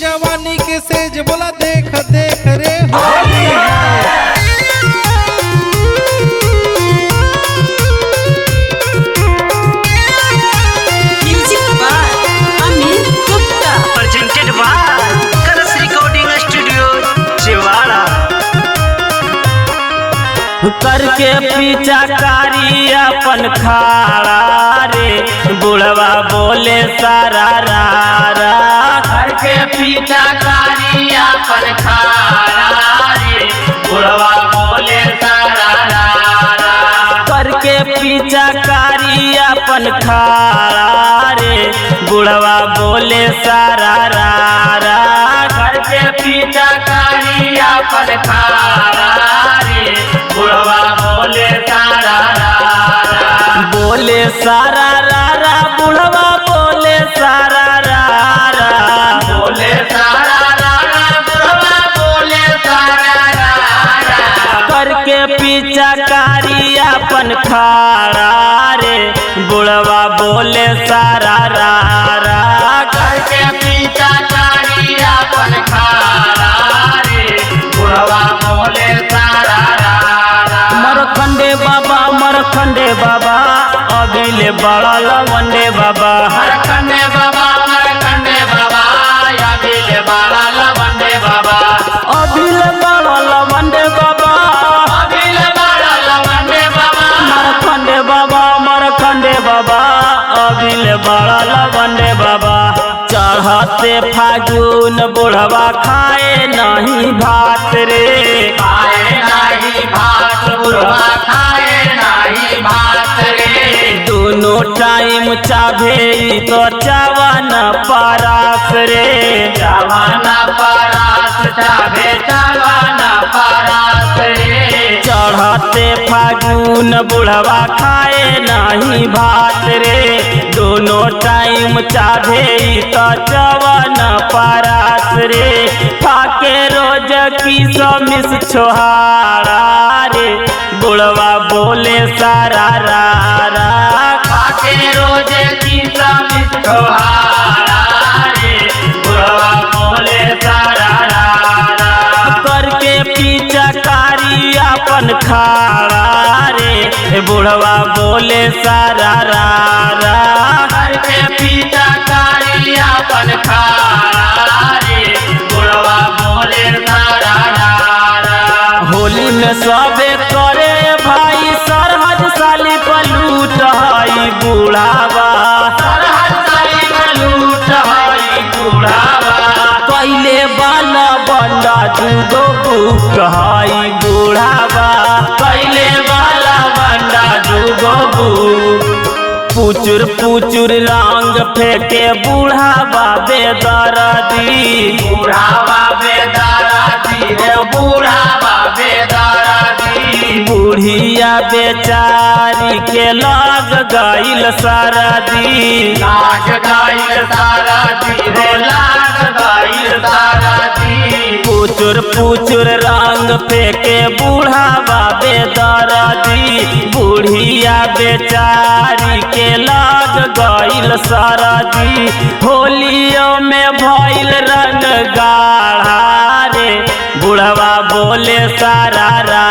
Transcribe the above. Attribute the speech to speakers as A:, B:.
A: जवानी के सेज बोला देख देख रे होली है।
B: Music by Amit Gupta
C: presented by Kalash recording studio Chhiwara.
D: करके पीछा कारी अपन खाड़ा रे बुढ़वा बोले सारा रा करके पीछा कारी अपन खाड़ा रे बुढ़वा बोले सारा रा करके पीछा कारी अपन खाड़ा रे बुढ़वा बोले सारा रा करके पीछा कारी अपन खाड़ा रे बुढ़वा बोले सारा रा बोले सारा रा बुढ़वा बोले सारा रा बोले सारा रा बुढ़वा बोले सारा रा करके पीछा कारी अपन खाड़ा रे बुढ़वा बोले सारा रा करके पीछा कारी अपन खाड़ा रे बुढ़वा बोले सारा मरखंडे बाबा अभिले बड़ा लवंडे बाबा मरखंडे बाबा अभिले बड़ा लवंडे बाबा अभिले बड़ा लवंडे बाबा अभिले बड़ा लवंडे बाबा मरखंडे बाबा अभिले बड़ा लवंडे बाबा चढ़ते फागुन बुढ़वा खाए नहीं भात रे खाए नहीं भात बुढ़वा खाए नहीं भात रे दोनों टाइम चाभे तो चावन परास रे चावन परास चाभे चावन परास रे चढ़ते फागुन बुढ़वा खाए नहीं भात रे दोनों टाइम चाभे तो चवन परास रे फाके रोज की मिस छोहारा रे बुढ़वा बोले सारा रा फाके रोज की मिस छोहारा रे बुढ़वा बोले सारा रा करके पीछा कारी अपन खाड़ा रे बुढ़वा बोले सारा रा करके पीछा कारी अपन खाड़ा रे बुढ़वा बोले सारा रा होली में सबे करे भाई सरहद साली पलूट हई बुढ़ावा सरहद साली पलूट हई बुढ़ावा पहले बाला बंडा दूगो बुक हई बुढ़ावा पहले बाला बंडा दूगो बुक पुचुर पुचुर रंग फेंके बुढ़ावा बेदर्दी बुढ़ावा बेदर्दी रे बुढ़ावा बेदर्दी बुढ़िया बेचारी के लग गइल सरदी लाग गइल सरदी रे लाग गइल सरदी पुचुर पुचुर रंग फेंके बुढ़ावा बेदर्दी बुढ़िया बेचारी के लग गइल सरदी होलियों में भइल रंग गाढ़ा रे बुढ़वा बोले सारा रा